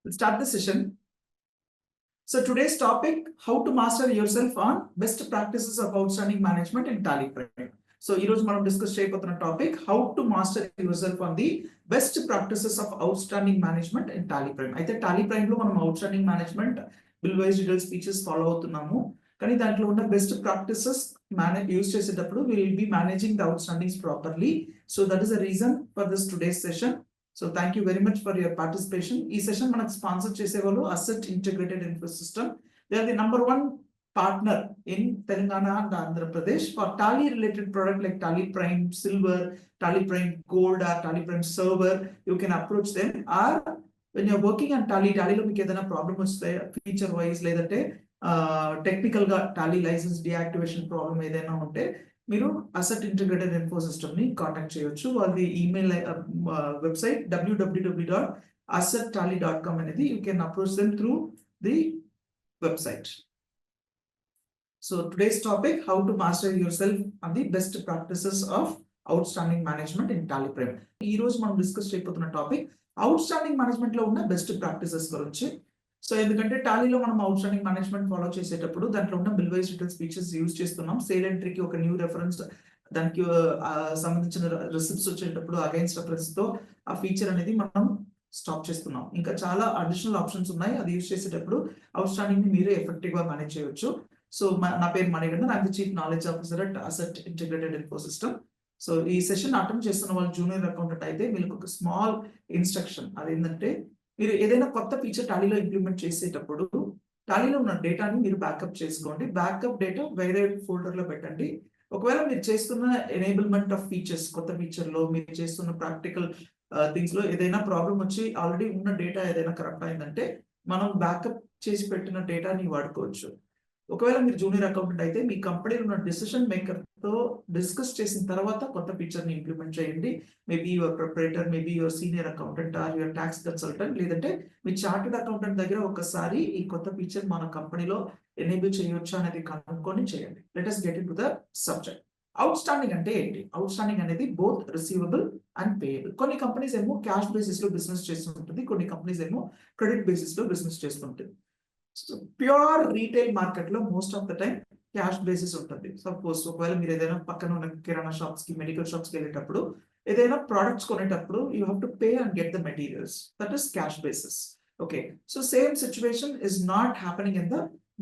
We'll start the session. So today's topic, how to master yourself on best practices of outstanding management in Tally Prime. So ఈ రోజు మనం discuss చేయబోతున్న topic how to master yourself on the best practices of outstanding management in Tally Prime. అయితే Tally Prime లో మనం outstanding management bill wise detail speeches follow అవుతున్నాము. కానీ దాంట్లో ఉన్న బెస్ట్ ప్రాక్టీసెస్ యూజ్ చేసేటప్పుడు we will be managing the outstandings properly. So that is the reason for this today's session. So thank you very much for your participation. ఈ session మనకు sponsor చేసేవాళ్ళు asset integrated info system. They are the number 1 partner in Telangana and Andhra Pradesh for Tally related product like Tally Prime Silver, Tally Prime Gold or Tally Prime Server. You can approach them. Or when you're working on Tally లో మీకు ఏదైనా problem వస్తే feature wise లేదంటే technical గా Tally licence deactivation problem ఏదైనా ఉంటే మీరు asset integrated info system ని కాంటాక్ట్ చేయొచ్చు. వాళ్ళది ఈమెయిల్ వెబ్సైట్ www.assettally.com అనేది you can approach them through the website. So today's topic, how to master yourself on the best practices of outstanding management in Tally Prime. ఈ రోజు మనం discuss చేయబోతున్న topic outstanding management లో ఉన్న best practices గురించి. So ఎందుకంటే టాలీలో మనం outstanding management follow చేసేటప్పుడు దాంట్లో ఉన్న bill wise detail speeches use చేస్తున్నాం. సేల్ ఎంట్రీకి ఒక న్యూ రెఫరెన్స్, దానికి సంబంధించిన రిసిప్ట్స్ వచ్చేటప్పుడు అగైన్స్ రెఫరెన్స్ తో ఆ ఫీచర్ అనేది మనం స్టాప్ చేస్తున్నాం. ఇంకా చాలా అడిషనల్ ఆప్షన్స్ ఉన్నాయి. అది యూజ్ చేసేటప్పుడు అవుట్స్టాండింగ్ ని మీరే ఎఫెక్టివ్ గా మేనేజ్ చేయొచ్చు. సో నా పేరు Manikandan, I'm the chief knowledge officer at asset integrated info system. So ఈ సెషన్ అటెండ్ చేస్తున్న వాళ్ళు జూనియర్ అకౌంటెంట్ అయితే మీకు ఒక స్మాల్ ఇన్స్ట్రక్షన్, అదేంటంటే మీరు ఏదైనా కొత్త ఫీచర్ టాలీలో ఇంప్లిమెంట్ చేసేటప్పుడు టాలీలో ఉన్న డేటాని మీరు బ్యాకప్ చేసుకోండి. బ్యాకప్ డేటా వేరే ఫోల్డర్ లో పెట్టండి. ఒకవేళ మీరు చేస్తున్న ఎనేబుల్మెంట్ ఆఫ్ ఫీచర్స్, కొత్త ఫీచర్ లో మీరు చేస్తున్న ప్రాక్టికల్ థింగ్స్ లో ఏదైనా ప్రాబ్లం వచ్చి ఆల్రెడీ ఉన్న డేటా ఏదైనా కరెక్ట్ అయిందంటే మనం బ్యాకప్ చేసి పెట్టిన డేటాని వాడుకోవచ్చు. ఒకవేళ మీరు జూనియర్ అకౌంటెంట్ అయితే మీ కంపెనీలో ఉన్న డెసిషన్ మేకర్ తో డిస్కస్ చేసిన తర్వాత కొత్త ఫీచర్ ని ఇంప్లిమెంట్ చేయండి. Maybe your proprietor, maybe your senior accountant are your tax consultant, లేదంటే మీ చార్టెడ్ అకౌంటెంట్ దగ్గర ఒకసారి ఈ కొత్త ఫీచర్ మన కంపెనీలో ఎనేబుల్ చేయొచ్చా అనేది కనుక్కొని చేయండి. Let us get into the subject. Outstanding అంటే ఏంటి? అవుట్స్టాండింగ్ అనేది బోత్ రిసీవబుల్ అండ్ పేయబుల్. కొన్ని కంపెనీస్ ఏమో క్యాష్ బేసిస్ లో బిజినెస్ చేస్తుంటుంది, కొన్ని కంపెనీస్ ఏమో క్రెడిట్ బేసిస్ లో బిజినెస్ చేస్తుంటుంది. ప్యూర్ రీటైల్ మార్కెట్ లో most of the time cash basis ఉంటుంది. సపోజ్ ఒకవేళ మీరు ఏదైనా పక్కన ఉన్న కిరాణా షాప్స్ కి, మెడికల్ షాప్స్ కి వెళ్ళేటప్పుడు ఏదైనా ప్రొడక్ట్స్ కొనేటప్పుడు you have to pay and get the materials. That is cash basis. Okay, so same situation is not happening in the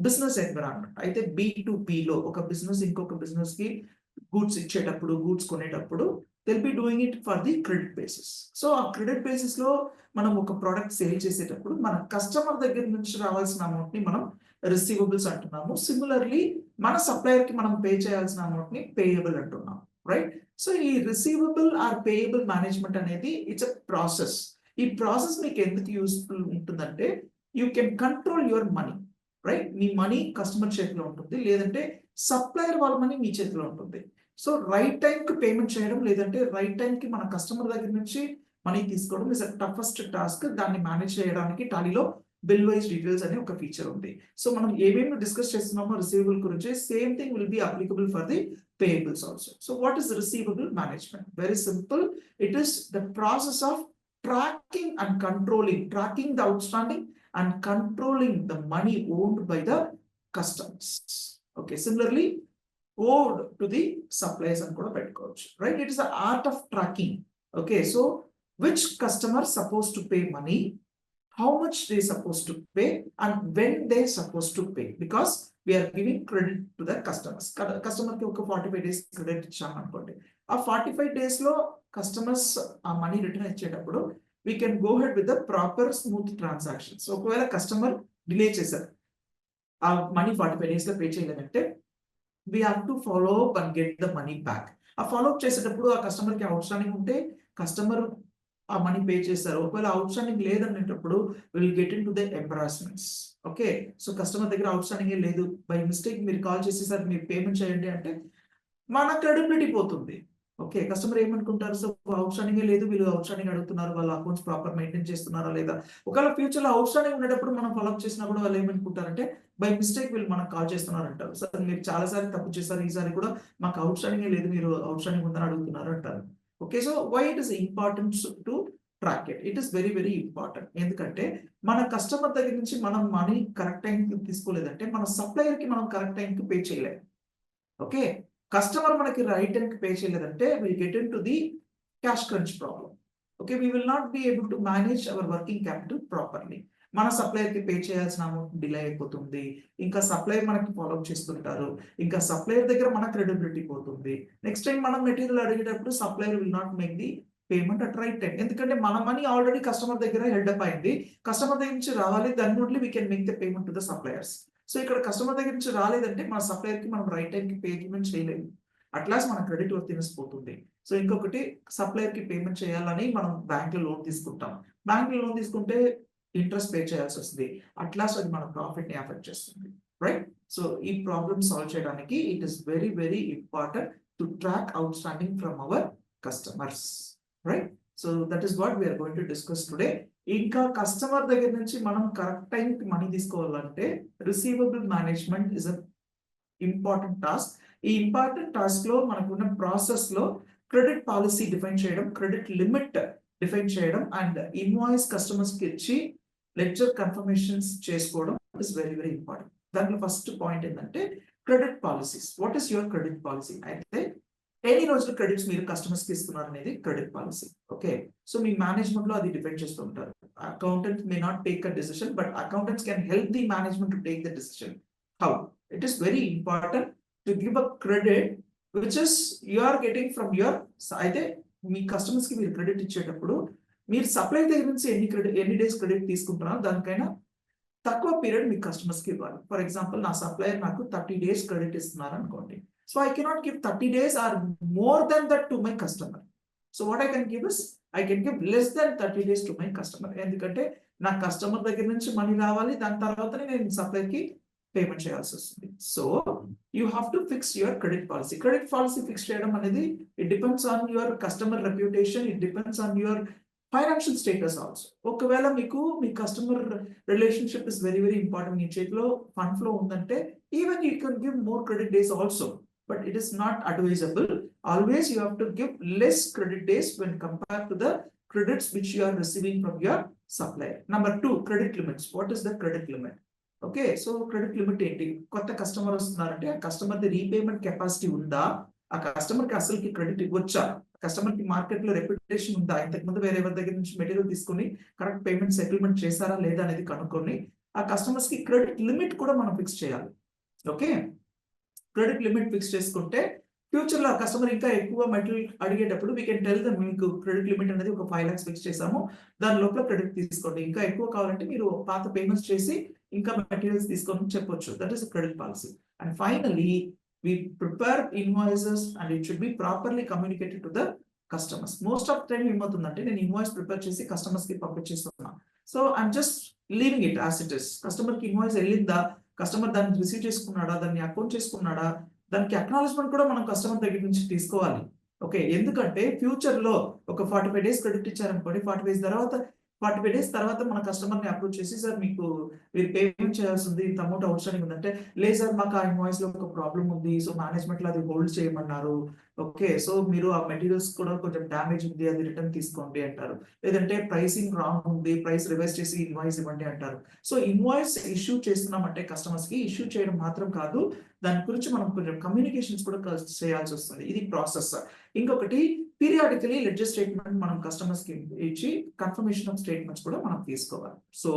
business environment. అయితే B2B లో ఒక బిజినెస్ ఇంకొక బిజినెస్ కి గూడ్స్ ఇచ్చేటప్పుడు, గూడ్స్ కొనేటప్పుడు they'll be doing it for the credit basis. So ఆ credit basis లో మనం ఒక ప్రోడక్ట్ సేల్ చేసేటప్పుడు మన కస్టమర్ దగ్గర నుంచి రావాల్సిన అమౌంట్ ని మనం రిసీవబుల్స్ అంటున్నాము. సిమిలర్లీ మన సప్లయర్ కి మనం పే చేయాల్సిన అమౌంట్ ని పేయబుల్ అంటున్నాం, రైట్? సో ఈ రిసీవబుల్ ఆర్ పేయబుల్ మేనేజ్మెంట్ అనేది ఇట్స్ అ ప్రాసెస్. ఈ ప్రాసెస్ మీకు ఎందుకు యూస్ఫుల్ ఉంటుందంటే you can control your money, right? Me money customer చేతిలో ఉంటుంది, లేదంటే సప్లయర్ వాళ్ళ మనీ మీ చేతిలో ఉంటుంది. సో రైట్ టైం కి పేమెంట్ చేయడం, లేదంటే రైట్ టైం కి మన కస్టమర్ దగ్గర నుంచి మనీ తీసుకోవడం ఇస్ అ టఫెస్ట్ టాస్క్. దాన్ని మేనేజ్ చేయడానికి టాలీలో బిల్ వైజ్ డీటెయిల్స్ అనే ఒక ఫీచర్ ఉంది. సో మనం ఏమేమి డిస్కస్ చేస్తున్నామో రిసీవబుల్ గురించి, same thing will be applicable for the payables also. So what is receivable management? Very simple. It is the process of tracking and controlling, tracking the outstanding and controlling the money owned by the customers. Okay, similarly owed to the suppliers and kuda pettukochu, right? It is the art of tracking. Okay, so which customer supposed to pay money, how much they supposed to pay, and when they supposed to pay, because we are giving credit to the customers. Customer ki oka 45 days credit ichcham anukondi, ఆ 45 days లో customers ఆ money return ఇచ్చేటప్పుడు we can go ahead with the proper smooth transactions. So ఒకవేళ customer delay చేశారు, ఆ money 45 days లో pay చేయలేదంటే we have to follow up and get the money back. ఆ ఫాలో అప్ చేసేటప్పుడు ఆ కస్టమర్ కి అవుట్స్టాండింగ్ ఉంటే కస్టమర్ ఆ మనీ పే చేస్తారు. ఒకవేళ అవుట్స్టాండింగ్ లేదనేటప్పుడు will get in to the embarrassments. Okay, so customer దగ్గర అవుట్స్టాండింగ్ లేదు, బై మిస్టేక్ మీరు కాల్ చేసేసరికి మీరు పేమెంట్ చేయండి అంటే మన క్రెడిబిలిటీ పోతుంది. ఓకే, కస్టమర్ ఏమనుకుంటారు, సో అవుట్స్టాండింగ్ లేదు, వీళ్ళు అవుట్స్టాండింగ్ అడుగుతున్నారు, వాళ్ళ అకౌంట్స్ ప్రాపర్ మెయింటైన్ చేస్తున్నారా లేదా. ఒకవేళ ఫ్యూచర్ లో అవుట్స్టాండింగ్ ఉండేటప్పుడు మనం ఫాలోఅప్ చేసినప్పుడు వాళ్ళు ఏమనుకుంటారంటే బై మిస్టేక్ వీళ్ళు మనకు కాల్ చేస్తున్నారు అంటారు. సార్ మీరు చాలా సార్లు తప్పు చేశారు, ఈసారి కూడా మాకు అవుట్స్టాండింగ్ లేదు, మీరు అవుట్స్టాండింగ్ ఉందని అడుగుతున్నారు అంటారు. Okay, so why it is important to track it. It is very very important. ఎందుకంటే మన కస్టమర్ దగ్గర నుంచి మనం మనీ కరెక్ట్ టైంకి తీసుకోలేదంటే మన సప్లయర్ కి మనం కరెక్ట్ టైంకి పే చేయలేము. ఓకే, కస్టమర్ మనకి రైట్ టైంకి పే చేయలేదంటే will get in to the cash crunch problem. Okay, we will not be able to manage hour working capital properly. మన సప్లయర్ కి పే చేయాల్సిన అమౌంట్ డిలే అయిపోతుంది, ఇంకా సప్లయర్ మనకి ఫాలోఅప్ చేస్తుంటారు, ఇంకా సప్లయర్ దగ్గర మన క్రెడిబిలిటీ పోతుంది. నెక్స్ట్ టైం మనం మెటీరియల్ అడిగేటప్పుడు supplier will not make the payment at right time. ఎందుకంటే మన మనీ ఆల్రెడీ కస్టమర్ దగ్గర హెల్డ్ అప్ అయింది, కస్టమర్ దగ్గర నుంచి రావాలి, దాన్ని only we can make the payment to the suppliers. So ఇక్కడ కస్టమర్ దగ్గర నుంచి రాలేదంటే మన సప్లయర్ కి మనం రైట్ టైం కి పేమెంట్ చేయలేము, అట్లాస్ మన క్రెడిట్ వర్తినెస్ పోతుంది. సో ఇంకొకటి, సప్లయర్ కి పేమెంట్ చేయాలని మనం బ్యాంక్ లో లోన్ తీసుకుంటాం, బ్యాంక్ లో లోన్ తీసుకుంటే ఇంట్రెస్ట్ పే చేయాల్సి వస్తుంది, అట్లాస్ అది మన ప్రాఫిట్ ని అఫెక్ట్ చేస్తుంది, రైట్? సో ఈ ప్రాబ్లమ్ సాల్వ్ చేయడానికి it is very very important to track outstanding from our customers, right? So that is what we are going to discuss today. ఇంకా customer దగ్గర నుంచి మనం కరెక్ట్ టైం కి money తీసుకోవాలంటే receivable management is a important task. ఈ important task లో మనకున్న process లో క్రెడిట్ పాలసీ డిఫైన్ చేయడం, క్రెడిట్ లిమిట్ డిఫైన్ చేయడం, అండ్ ఇన్వాయిస్ కస్టమర్స్ కి ఇచ్చి లెడ్జర్ కన్ఫర్మేషన్స్ చేసుకోవడం ఇస్ వెరీ వెరీ ఇంపార్టెంట్. దాంట్లో ఫస్ట్ పాయింట్ ఏంటంటే credit policies. What is your credit policy? అయితే ఎన్ని రోజులు క్రెడిట్స్ మీరు కస్టమర్స్ కి ఇస్తున్నారు అనేది క్రెడిట్ పాలసీ. ఓకే, సో మీ మేనేజ్మెంట్ లో అది డిపెండ్ చేస్తూ ఉంటారు. Accountant may not take a decision, but accountants can help the management to take the decision. How? It is very important to give a credit which is you are getting from your. అయితే మీ customers కి మీరు credit ఇచ్చేటప్పుడు మీరు supply దగ్గర నుంచి ఎన్ని days credit తీసుకుంటున్నారో దానికైనా తక్కువ పీరియడ్ మీ కస్టమర్స్ కి ఇవ్వాలి. ఫర్ ఎగ్జాంపుల్, నా సప్లయర్ నాకు 30 days క్రెడిట్ ఇస్తున్నారు అనుకోండి. So I cannot give 30 days or more than that to my customer. So what I can give is, I can give less than 30 days to my customer. ఎందుకంటే నా customer దగ్గర నుంచి money రావాలి, దాని తర్వాతనే నేను సప్లయర్ కి పేమెంట్ చేయాల్సి వస్తుంది. So you have to fix your credit policy. Credit policy fix చేయడం అనేది it depends on your customer reputation, it depends on your financial status also. ఒకవేళ మీకు మీ customer relationship is very very important, మీ చేతిలో fund flow ఉందంటే even you can give more credit days also, but it is not advisable. Always you have to give less credit days when compare to the credits which you are receiving from your supplier. Number 2, credit limits. What is the credit limit? Okay, so credit limit ఏంటి? కొత్త customer వస్తున్నారంటే ఆ customer the repayment capacity ఉందా, ఆ customer కి అసలుకి credit ఇవ్వచ్చా, customer కి market లో రెప్యుటేషన్ ఉందా, ఇంతకు ముందు వేరే ఎవరి దగ్గర నుంచి మెటీరియల్ తీసుకుని కరెక్ట్ పేమెంట్ సెటిల్మెంట్ చేశారా లేదా అనేది కనుక్కొని ఆ కస్టమర్స్ కి క్రెడిట్ లిమిట్ కూడా మనం ఫిక్స్ చేయాలి. ఓకే, క్రెడిట్ లిమిట్ ఫిక్స్ చేసుకుంటే ఫ్యూచర్ లో కస్టమర్ ఇంకా ఎక్కువ మెటీరియల్ అడిగేటప్పుడు వీ కెన్ టెల్ దెమ్, మీకు క్రెడిట్ లిమిట్ అనేది ఒక 5 lakhs ఫిక్స్ చేసాము, దాని లోపల క్రెడిట్ తీసుకోండి, ఇంకా ఎక్కువ కావాలంటే మీరు పాత పేమెంట్స్ చేసి ఇంకా మెటీరియల్స్ తీసుకోమని చెప్పొచ్చు. That is credit policy. And finally we prepare invoices and it should be properly communicated to the customers. Most of the time ఏమవుతుందంటే నేను ఇన్వాయిస్ ప్రిపేర్ చేసి కస్టమర్స్ కి పంపించేస్తున్నా, so I'm just leaving it as it is. Customer కి invoice వెళ్ళిందా, customer దాన్ని receive చేసుకున్నాడా, దాన్ని అకౌంట్ చేసుకున్నాడా, దానికి అక్నాలెడ్జ్మెంట్ కూడా మనం కస్టమర్ దగ్గర నుంచి తీసుకోవాలి. ఓకే, ఎందుకంటే ఫ్యూచర్ లో ఒక 45 days క్రెడిట్ ఇచ్చారనుకోండి, 45 days తర్వాత మన కస్టమర్ ని అప్రోచ్ చేసి, సార్ మీకు మీరు పేమెంట్ చేయాల్సింది ఇంత అమౌంట్ అవుట్ స్టాండింగ్ ఉందంటే, లేదు సార్ మాకు ఆ ఇన్వాయిస్ లో ఒక ప్రాబ్లం ఉంది, సో మేనేజ్మెంట్ లో అది హోల్డ్ చేయమన్నారు, ఓకే సో మీరు ఆ మెటీరియల్స్ కూడా కొంచెం డ్యామేజ్ ఉంది, అది రిటర్న్ తీసుకోండి అంటారు, లేదంటే ప్రైసింగ్ రాంగ్ ఉంది, ప్రైస్ రివైజ్ చేసి ఇన్వాయిస్ ఇవ్వండి అంటారు. సో ఇన్వాయిస్ ఇష్యూ చేస్తున్నామంటే కస్టమర్స్ కి ఇష్యూ చేయడం మాత్రం కాదు, దాని గురించి మనం కొంచెం కమ్యూనికేషన్స్ కూడా చేయాల్సి వస్తుంది. ఇది ప్రాసెస్. ఇంకొకటి, పీరియాడికలీ లెడ్జర్ స్టేట్మెంట్ మనం కస్టమర్స్ కి ఇచ్చి కన్ఫర్మేషన్ ఆఫ్ స్టేట్మెంట్స్ కూడా మనం తీసుకోవాలి. So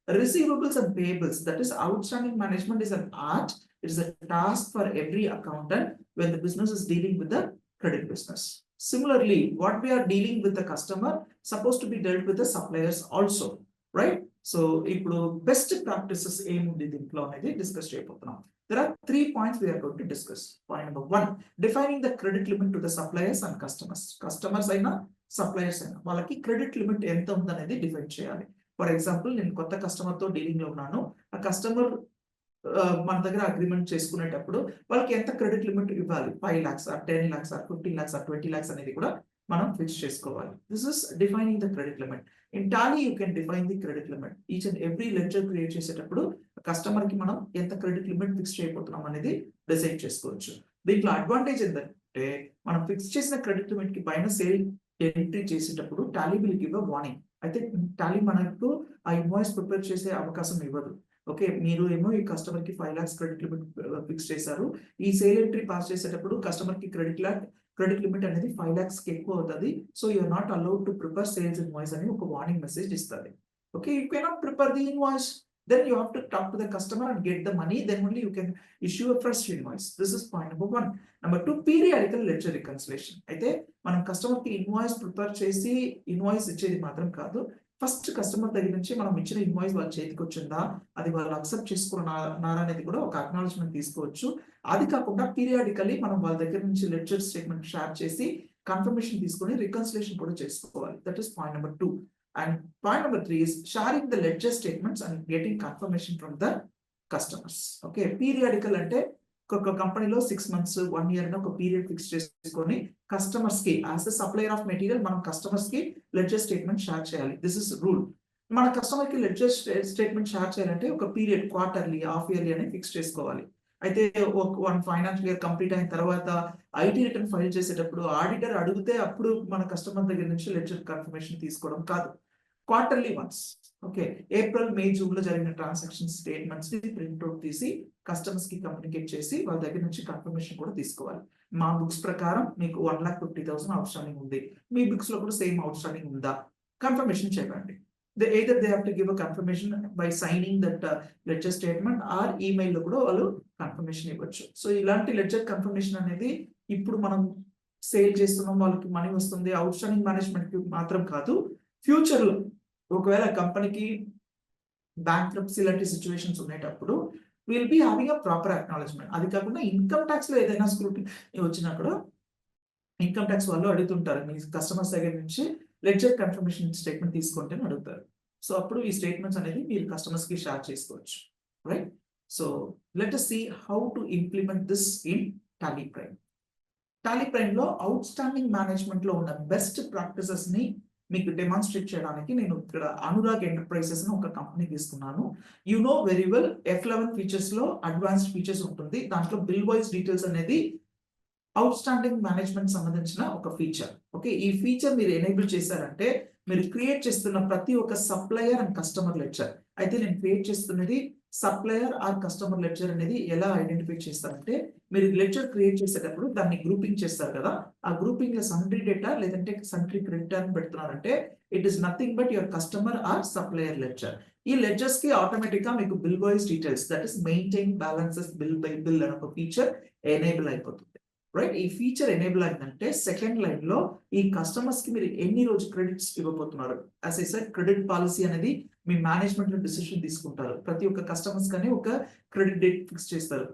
receivables and payables, that is outstanding management, is an art. It is a task for every accountant when the business is dealing with the credit business. Similarly, what we are dealing with the customer supposed to be dealt with the suppliers also, right? So ఇప్పుడు best practices ఏముంది దీంట్లో అనేది discuss చేయబోతున్నాం. There are 3 points we are going to discuss. Point number 1, defining the credit limit to the suppliers and customers. Customers అయినా suppliers అయినా వాళ్ళకి credit limit ఎంత ఉందనేది డిఫైన్ చేయాలి. ఫర్ ఎగ్జాంపుల్, నేను కొత్త కస్టమర్ తో డీలింగ్ లో ఉన్నాను, ఆ కస్టమర్ మన దగ్గర అగ్రిమెంట్ చేసుకునేటప్పుడు వాళ్ళకి ఎంత క్రెడిట్ లిమిట్ ఇవ్వాలి, 5 lakhs or 10 lakhs or 15 lakhs or 20 lakhs అనేది కూడా మనం ఫిక్స్ చేసుకోవాలి. This is defining the credit limit. In Tally you can define the credit limit. Each and every ledger create చేసేటప్పుడు కస్టమర్ కి మనం ఎంత క్రెడిట్ లిమిట్ ఫిక్స్ చేయబోతున్నాం అనేది డిసైడ్ చేసుకోవచ్చు. దీంట్లో అడ్వాంటేజ్ ఏంటంటే మనం ఫిక్స్ చేసిన క్రెడిట్ లిమిట్ కి పైన సేల్ ఎంట్రీ చేసేటప్పుడు Tally will give a warning. అయితే టాలీ మనకు ఆ ఇన్వాయిస్ ప్రిపేర్ చేసే అవకాశం ఇవ్వదు. ఓకే, మీరు ఏమో ఈ కస్టమర్ కి 5 lakhs క్రెడిట్ లిమిట్ ఫిక్స్ చేశారు. ఈ సేల్ ఎంట్రీ పాస్ చేసేటప్పుడు కస్టమర్ కి క్రెడిట్ లిమిట్ అనేది 5 lakhs కి ఎక్కువ అవుతుంది. So you're not allowed to prepare sales invoice అని ఒక వార్నింగ్ మెసేజ్ ఇస్తుంది. Okay, you cannot prepare the invoice, then you have to talk to the customer and get the money, then only you can issue a fresh invoice. This is point number 1. Number 2, periodical ledger reconciliation. అయితే మనం customer కి invoice prepare చేసి invoice ఇచ్చేది మాత్రం కాదు, first customer దగ్గర నుంచి మనం ఇచ్చిన ఇన్వాయిస్ వాళ్ళ చేతికి వచ్చిందా, అది వాళ్ళు అక్సెప్ట్ చేసుకున్నారా అనేది కూడా ఒక అక్నాలజ్మెంట్ తీసుకోవచ్చు. అది కాకుండా పీరియాడికల్లీ మనం వాళ్ళ దగ్గర నుంచి లెడ్జర్ స్టేట్మెంట్ షేర్ చేసి కన్ఫర్మేషన్ తీసుకొని రికన్సిలేషన్ కూడా చేసుకోవాలి. That is point number 2. And point number 3 is sharing the ledger statements and getting confirmation from the customers. Okay, periodical అంటే ఒక కంపెనీలో 6 months 1 year ఒక పీరియడ్ ఫిక్స్ చేసుకొని కస్టమర్స్ కి as the supplier of material మనం customers కి ledger statement share చేయాలి. This is rule. మన కస్టమర్ కి లెడ్జర్ స్టేట్మెంట్ షేర్ చేయాలంటే ఒక పీరియడ్ క్వార్టర్లీ, హాఫ్ ఇయర్లీ అని ఫిక్స్ చేసుకోవాలి. అయితే ఒక ఫైనాన్షియల్ ఇయర్ కంప్లీట్ అయిన తర్వాత ఐటీ రిటర్న్ ఫైల్ చేసేటప్పుడు ఆడిటర్ అడిగితే అప్పుడు మన కస్టమర్ దగ్గర నుంచి లెడ్జర్ కన్ఫర్మేషన్ తీసుకోవడం కాదు, quarterly once. Okay, April May June లో జరిగిన ట్రాన్సాక్షన్ స్టేట్మెంట్స్ ని ప్రింట్అవుట్ తీసి కస్టమర్స్ కి కమ్యూనికేట్ చేసి వాళ్ళ దగ్గర నుంచి కన్ఫర్మేషన్ కూడా తీసుకోవాలి. మా బుక్స్ ప్రకారం మీకు 1,50,000 అవుట్ స్టాండింగ్ ఉంది, మీ బుక్స్ లో కూడా సేమ్ అవుట్ స్టాండింగ్ ఉందా, కన్ఫర్మేషన్ చెప్పండి. Either they have to give a confirmation by signing that ledger statement or email లో కూడా వాళ్ళు కన్ఫర్మేషన్ ఇవ్వచ్చు. సో ఇలాంటి లెడ్జర్ కన్ఫర్మేషన్ అనేది ఇప్పుడు మనం సేల్ చేస్తున్నాం, వాళ్ళకి మనీ వస్తుంది, అవుట్ స్టాండింగ్ మేనేజ్మెంట్ కి మాత్రం కాదు, ఫ్యూచర్ లో ఒకవేళ కంపెనీకి బ్యాంక్రప్సీ లాంటి సిచ్యువేషన్స్ ఉండేటప్పుడు will be having a proper acknowledgement. అది కాకుండా ఇన్కమ్ ట్యాక్స్ లో ఏదైనా స్క్రూటినీ వచ్చినా కూడా ఇన్కమ్ ట్యాక్స్ వాళ్ళు అడుగుతుంటారు, మీ కస్టమర్స్ దగ్గర నుంచి లెడ్జర్ కన్ఫర్మేషన్ స్టేట్మెంట్ తీసుకుంటే అడుగుతారు. సో అప్పుడు ఈ స్టేట్మెంట్స్ అనేది మీరు కస్టమర్స్ కి షేర్ చేసుకోవచ్చు, right? So let us see how to implement this in Tally Prime. Tally Prime లో అవుట్ స్టాండింగ్ మేనేజ్మెంట్ లో ఉన్న బెస్ట్ ప్రాక్టీసెస్ ని మీకు డెమాన్స్ట్రేట్ చేయడానికి నేను ఇక్కడ అనురాగ్ ఎంటర్ప్రైజెస్ ని ఒక కంపెనీ తీసుకున్నాను. You know very well F11 features లో అడ్వాన్స్డ్ ఫీచర్స్ ఉంటుంది. దాంట్లో బిల్ వైస్ డీటెయిల్స్ అనేది అవుట్ స్టాండింగ్ మేనేజ్మెంట్ సంబంధించిన ఒక ఫీచర్. ఓకే, ఈ ఫీచర్ మీరు ఎనేబుల్ చేశారంటే మీరు క్రియేట్ చేస్తున్న ప్రతి ఒక్క సప్లయర్ అండ్ కస్టమర్ లెడ్జర్. అయితే నేను క్రియేట్ చేస్తున్నది సప్లయర్ ఆర్ కస్టమర్ లెడ్జర్ అనేది ఎలా ఐడెంటిఫై చేస్తారంటే, మీరు లెడ్జర్ క్రియేట్ చేసేటప్పుడు దాన్ని గ్రూపింగ్ చేస్తారు కదా, ఆ గ్రూపింగ్ లో సంట్రీ డేటా లేదంటే సంట్రీ క్రెడిట్ అని పెడుతున్నారంటే it is nothing but your customer or supplier ledger. ఈ లెడ్జర్స్ కి ఆటోమేటిక్ గా మీకు bill wise details, that is maintain balances bill by bill అనే ఒక ఫీచర్ ఎనేబుల్ అయిపోతుంది, రైట్? ఈ ఫీచర్ ఎనేబుల్ అయిందంటే సెకండ్ లైన్ లో ఈ కస్టమర్స్ కి మీరు ఎన్ని రోజు క్రెడిట్స్ ఇవ్వబోతున్నారు, as I said credit policy అనేది మీ మేనేజ్మెంట్ లో డిసిషన్ తీసుకుంటారు. ప్రతి ఒక్క కస్టమర్స్ కానీ ఒక క్రెడిట్ డేట్ ఫిక్స్ చేస్తారు.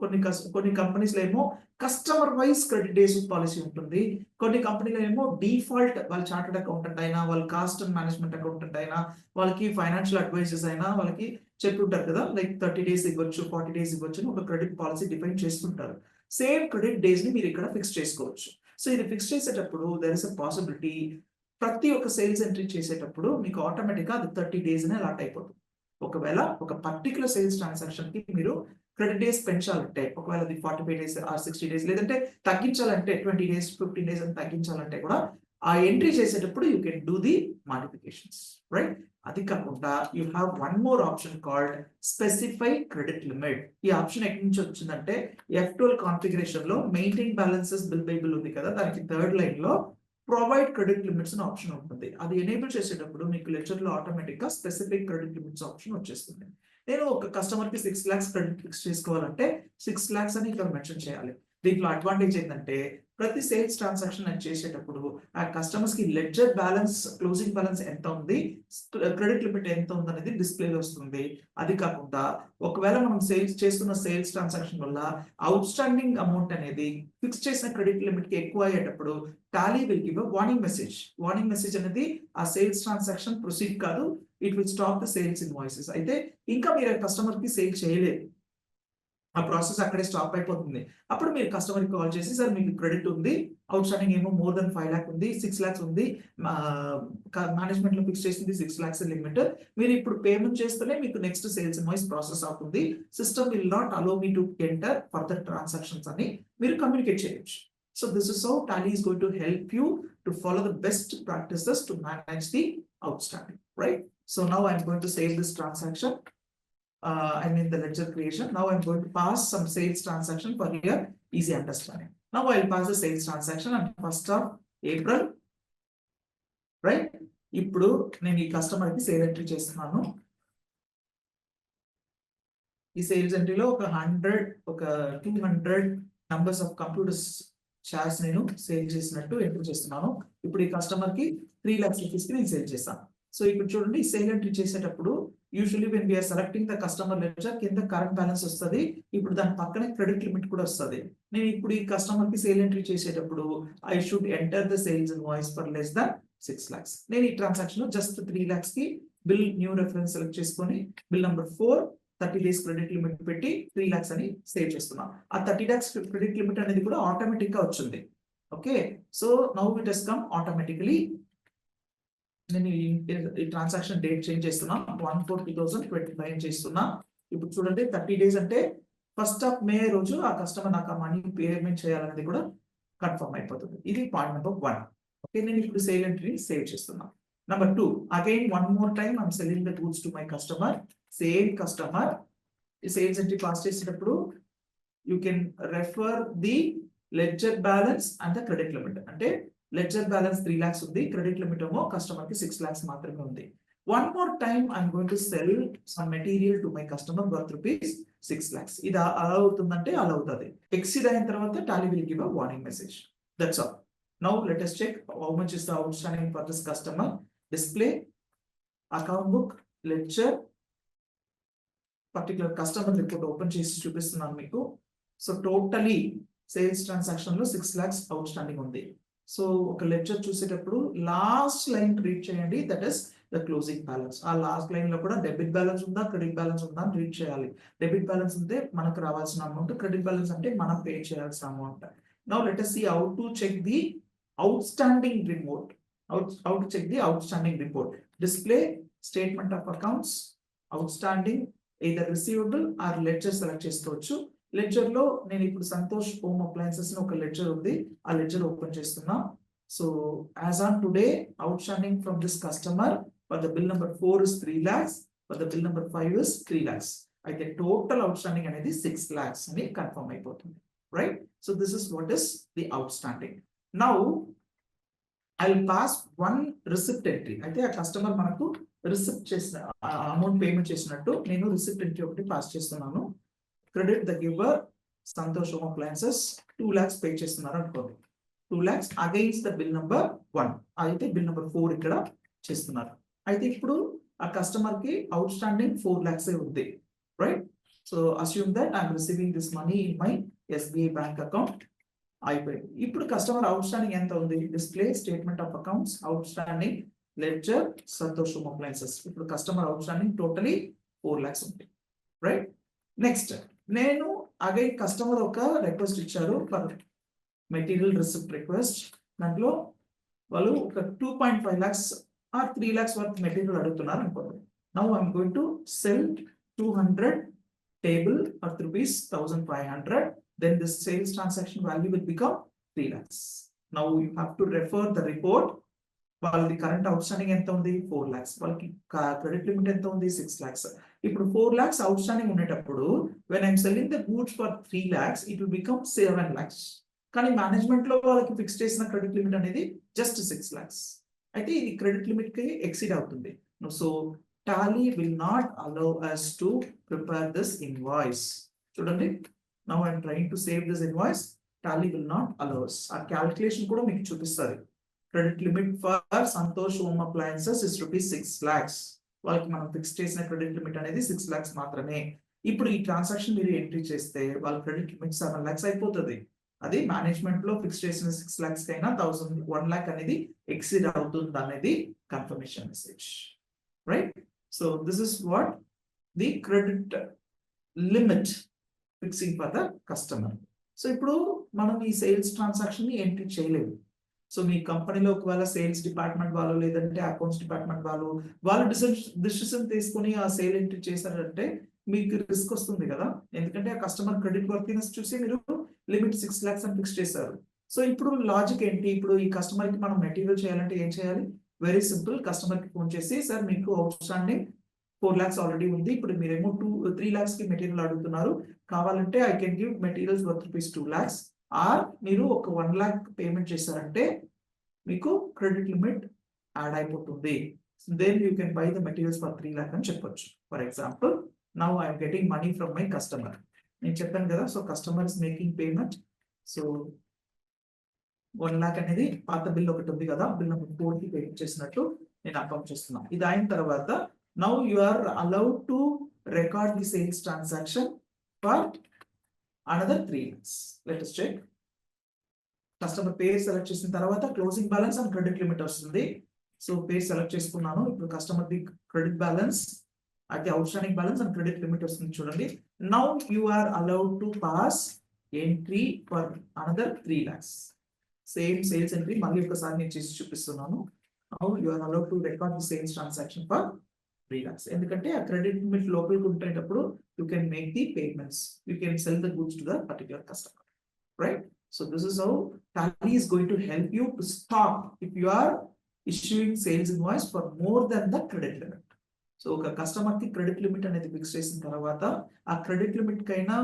కొన్ని కంపెనీస్ లో ఏమో customer wise credit days policy ఉంటుంది, కొన్ని కంపెనీలో ఏమో డిఫాల్ట్ వాళ్ళ చార్టెడ్ అకౌంటెంట్ అయినా, వాళ్ళ కాస్ట్ అండ్ మేనేజ్మెంట్ అకౌంటెంట్ అయినా, వాళ్ళకి ఫైనాన్షియల్ అడ్వైజర్స్ అయినా వాళ్ళకి చెప్పి ఉంటారు కదా, లైక్ 30 days ఇవ్వచ్చు, 40 days ఇవ్వచ్చు అని ఒక క్రెడిట్ పాలసీ డిఫైన్ చేస్తుంటారు. సేమ్ క్రెడిట్ డేస్ ని మీరు ఇక్కడ ఫిక్స్ చేసుకోవచ్చు. సో ఇది ఫిక్స్ చేసేటప్పుడు దర్ ఇస్ అ పాసిబిలిటీ ప్రతి ఒక్క సేల్స్ ఎంట్రీ చేసేటప్పుడు మీకు ఆటోమేటిక్ గా అది 30 days నే అలాట్ అయిపోతుంది. ఒకవేళ ఒక పర్టికులర్ సేల్స్ ట్రాన్సాక్షన్ కి మీరు క్రెడిట్ డేస్ పెంచాలంటే, ఒకవేళ అది 45 days ఆర్ 60 days లేదంటే తగ్గించాలంటే 20 days 15 days అని తగ్గించాలంటే కూడా ఆ ఎంట్రీ చేసేటప్పుడు you can do the modifications, right? అది కాకుండా you have one more option called specify credit limit. ఈ ఆప్షన్ ఎక్కడి నుంచి వచ్చిందంటే F12 కాన్ఫిగరేషన్ లో maintain balances bill by bill ఉంది కదా, దానికి థర్డ్ లైన్ లో ప్రొవైడ్ క్రెడిట్ లిమిట్స్ అనే ఆప్షన్ ఉంటుంది. అది ఎనేబుల్ చేసేటప్పుడు మీకు లెడ్జర్ లో ఆటోమేటిక్ గా స్పెసిఫిక్ క్రెడిట్ లిమిట్స్ ఆప్షన్ వచ్చేస్తుంది. నేను ఒక కస్టమర్ కి 6 lakhs క్రెడిట్ ఫిక్స్ చేసుకోవాలంటే 6 lakhs అని ఇక్కడ మెన్షన్ చేయాలి. దీంట్లో అడ్వాంటేజ్ ఏంటంటే ప్రతి సేల్స్ ట్రాన్సాక్షన్ నేను చేసేటప్పుడు ఆ కస్టమర్స్ కి లెడ్జర్ బ్యాలెన్స్, క్లోజింగ్ బ్యాలెన్స్ ఎంత ఉంది, క్రెడిట్ లిమిట్ ఎంత ఉంది అనేది డిస్ప్లే వస్తుంది. అది కాకుండా ఒకవేళ మనం సేల్స్ చేస్తున్న సేల్స్ ట్రాన్సాక్షన్ వల్ల అవుట్ స్టాండింగ్ అమౌంట్ అనేది ఫిక్స్ చేసిన క్రెడిట్ లిమిట్ కి ఎక్కువ అయ్యేటప్పుడు Tally will give a warning message. Warning message అనేది ఆ సేల్స్ ట్రాన్సాక్షన్ ప్రొసీడ్ కాదు, it will stop the sales invoices. అయితే ఇంకా మీరు కస్టమర్ కి సేల్ చేయలేదు, ఆ ప్రాసెస్ అక్కడే స్టాప్ అయిపోతుంది. అప్పుడు మీరు కస్టమర్ కి కాల్ చేసి, సార్ మీకు క్రెడిట్ ఉంది, అవుట్ స్టాండింగ్ ఏమో మోర్ దెన్ 5 lakhs ఉంది, 6 lakhs ఉంది, మేనేజ్మెంట్ లో ఫిక్స్ చేసింది 6 lakhs లిమిట్, మీరు ఇప్పుడు పేమెంట్ చేస్తేనే మీకు నెక్స్ట్ సేల్స్ ఇన్వాయిస్ ప్రాసెస్ అవుతుంది, system will not allow me to enter further transactions అని మీరు కమ్యూనికేట్ చేయొచ్చు. So this is how Tally is going to help you to follow the best practices to manage the outstanding, right? So now I'm going to save this transaction. The ledger creation. Now I'm going to pass some sales transaction for your easy understanding. Now I'll pass the sales transaction on 1st of April, right? ఇప్పుడు నేను ఈ customer కి sale entry చేస్తున్నాను. ఈ sales ఎంట్రీలో ఒక 200 numbers of computers shares నేను sale చేసినట్టు entry చేస్తున్నాను. ఇప్పుడు ఈ కస్టమర్ కి 3 lakhs రూపీస్ కి నేను సేల్ చేస్తాను. సో ఇప్పుడు చూడండి, సేల్ ఎంట్రీ చేసేటప్పుడు usually when we're selecting the customer ledger కింద కరెంట్ బ్యాలెన్స్ వస్తుంది. ఇప్పుడు దాని పక్కనే క్రెడిట్ లిమిట్ కూడా వస్తుంది. నేను ఇప్పుడు ఈ కస్టమర్ కి సేల్ ఎంట్రీ చేసేటప్పుడు I should enter the sales invoice for less than 6 lakhs. నేను ఈ ట్రాన్సాక్షన్ లో జస్ట్ 3 lakhs కి బిల్ న్యూ రెఫరెన్స్ సెలెక్ట్ చేసుకొని bill number 4 30 days credit limit పెట్టి 3 lakhs అని సేవ్ చేస్తున్నాం. ఆ 30 lakhs క్రెడిట్ లిమిట్ అనేది కూడా ఆటోమేటిక్ గా వచ్చింది. Okay, so now it has come automatically. నేను ఈ ట్రాన్సాక్షన్ డేట్ చేంజ్ చేస్తున్నా, 1/4/2025 చేస్తున్నా. ఇప్పుడు చూడండి 30 days అంటే 1st of May రోజు ఆ కస్టమర్ నాకు ఆ మనీ పేమెంట్ చేయాలనేది కూడా కన్ఫర్మ్ అయిపోతుంది. ఇది పాయింట్ నెంబర్ 1. ఓకే, నేను ఇప్పుడు సేల్ ఎంట్రీ సేవ్ చేస్తున్నా. Number 2, again one more time I'm selling the goods to my customer. Same customer ఈ సేల్స్ ఎంట్రీ పాస్ చేసేటప్పుడు you can refer the ledger balance and the credit limit. అంటే ledger balance 3 lakhs ఉంది, credit limit ఏమో customer కి 6 lakhs మాత్రమే ఉంది. One more time I'm going to cell some material to my customer worth ₹6 lakhs. ఇది అలా అవుతుందంటే అలా అవుతుంది. ఎక్సీడ్ అయిన తర్వాత Tally will give a warning message. That's all. Now let us check how much is the outstanding for this customer. Display, account book, ledger, particular customer report open చేసి చూపిస్తున్నాను మీకు. సో టోటలీ సేల్స్ ట్రాన్సాక్షన్ లో 6 lakhs outstanding ఉంది. So ఒక ledger చూసేటప్పుడు last line read చేయండి, that is the closing balance. ఆ last line లో కూడా డెబిట్ బ్యాలెన్స్ ఉందా క్రెడిట్ బ్యాలెన్స్ ఉందా అని రీడ్ చేయాలి. డెబిట్ బ్యాలెన్స్ ఉంటే మనకు రావాల్సిన అమౌంట్, క్రెడిట్ బ్యాలెన్స్ అంటే మనం పే చేయాల్సిన amount. Now let us see how to check the outstanding report. How to check the outstanding report. Display statement of accounts, outstanding, either receivable or ledger select చేసుకోవచ్చు. Ledger లో నేను ఇప్పుడు Santosh home appliances ఒక ledger ఉంది, ఆ ledger open చేస్తున్నా. So as on today outstanding from this customer for the bill number 4 is 3 lakhs, for the bill number 5 is 3 lakhs. అయితే total outstanding అనేది 6 lakhs అని కన్ఫర్మ్ అయిపోతుంది, right? So this is what is the outstanding. Now I will pass one receipt entry. అయితే ఆ customer మనకు receipt చేసిన amount payment చేసినట్టు నేను రిసిప్ట్ ఎంట్రీ ఒకటి పాస్ చేస్తున్నాను. Credit the giver Santosh home appliances 2 lakhs pay చేస్తున్నారు అనుకోండి. 2 lakhs against the bill number 1. అయితే బిల్ నెంబర్ 4 ఇక్కడ చేస్తున్నారు. అయితే ఇప్పుడు ఆ కస్టమర్ కి అవుట్ స్టాండింగ్ 4 lakhs ఉంది, right? So assume that I'm receiving this money in my SBI bank account. అయిపోయింది. ఇప్పుడు కస్టమర్ అవుట్ స్టాండింగ్ ఎంత ఉంది? Display statement of accounts, outstanding, ledger, Santosh home appliances. ఇప్పుడు customer outstanding totally 4 lakhs ఉంది, right? Next నేను again customer ఒక request ఇచ్చారు for material receipt request. దాంట్లో వాళ్ళు ఒక 2.5 lakhs or 3 lakhs worth material అడుగుతున్నారు అనుకోండి. Now I'm going to cell 200 table worth ₹1,500. Then this sales transaction value will become 3 lakhs. Now you have to refer the report. వాళ్ళది current outstanding ఎంత ఉంది? 4 lakhs. వాళ్ళకి credit limit ఎంత ఉంది? 6 lakhs. ఇప్పుడు 4 lakhs outstanding ఉండేటప్పుడు when I'm selling the goods for 3 lakhs it will become 7 lakhs. కానీ management లో వాళ్ళకి ఫిక్స్ చేసిన క్రెడిట్ లిమిట్ అనేది జస్ట్ 6 lakhs. అయితే ఇది క్రెడిట్ లిమిట్ కి ఎక్సీడ్ అవుతుంది. So Tally will not allow us to prepare this invoice. చూడండి, now I'm trying to save this invoice. Tally will not allow us. ఆ క్యాలిక్యులేషన్ కూడా మీకు చూపిస్తుంది. Credit limit for Santosh home appliances is ₹6 lakhs. వాళ్ళకి మనం fix చేసిన credit limit అనేది 6 lakhs మాత్రమే. ఇప్పుడు ఈ ట్రాన్సాక్షన్ మీరు ఎంట్రీ చేస్తే వాళ్ళ క్రెడిట్ లిమిట్ 7 lakhs అయిపోతుంది. అది మేనేజ్మెంట్ లో ఫిక్స్ చేసిన 6 lakhs కైనా 1 lakh అనేది ఎక్సీడ్ అవుతుంది అనేది confirmation message, right? So this is what the credit limit fixing for the customer. So ఇప్పుడు మనం ఈ సేల్స్ ట్రాన్సాక్షన్ ని ఎంట్రీ చేయలేము. సో మీ కంపెనీలో ఒకవేళ సేల్స్ డిపార్ట్మెంట్ వాళ్ళు లేదంటే అకౌంట్స్ డిపార్ట్మెంట్ వాళ్ళు డిసిషన్ తీసుకుని ఆ సేల్ ఎంట్రీ చేశారంటే మీకు రిస్క్ వస్తుంది కదా. ఎందుకంటే ఆ కస్టమర్ క్రెడిట్ వర్తినెస్ చూసి మీరు లిమిట్ 6 lakhs అని ఫిక్స్ చేశారు. సో ఇప్పుడు లాజిక్ ఏంటి, ఇప్పుడు ఈ కస్టమర్ కి మనం మెటీరియల్ చేయాలంటే ఏం చేయాలి? వెరీ సింపుల్, కస్టమర్ కి ఫోన్ చేసి సార్ మీకు అవుట్ స్టాండింగ్ 4 lakhs ఆల్రెడీ ఉంది, ఇప్పుడు మీరేమో 3 lakhs కి మెటీరియల్ అడుగుతున్నారు, కావాలంటే I can give materials worth ₹2 lakhs, or మీరు ఒక 1 lakh పేమెంట్ చేశారంటే మీకు క్రెడిట్ లిమిట్ యాడ్ అయిపోతుంది, then you can buy the materials for 3 lakh అని చెప్పొచ్చు. For example, now I'm getting money from my customer, నేను చెప్పాను కదా, so customer is making payment, so 1 lakh అనేది పాత బిల్ ఒకటి ఉంది కదా, బిల్ నెంబర్ 4 కి పేమెంట్ చేసినట్టు నేను అకౌంట్ చేస్తున్నాను. ఇది అయిన తర్వాత now you are allowed to record the sales transaction for another 3 lakhs. Let us check. Customer పేరు సెలెక్ట్ చేసిన తర్వాత closing balance and credit limit వస్తుంది. సో పేరు సెలెక్ట్ చేసుకున్నాను, ఇప్పుడు కస్టమర్ ది క్రెడిట్ బ్యాలెన్స్ అయితే outstanding balance and credit limit వస్తుంది చూడండి. Now you are allowed to pass entry for another 3 lakhs. Same sales entry మళ్ళీ ఒకసారి నేను చేసి చూపిస్తున్నాను. Now you are allowed to record the sales transaction for 3 lakhs. ఎందుకంటే ఆ క్రెడిట్ లిమిట్ లోపలికి ఉండేటప్పుడు you can make the payments, you can sell the goods to the particular customer, right? So this is how Tally is going to help you to stop if you are issuing sales invoice for more than the credit limit. So ఒక customer కి credit limit అనేది fix చేసిన తర్వాత ఆ credit limit కైనా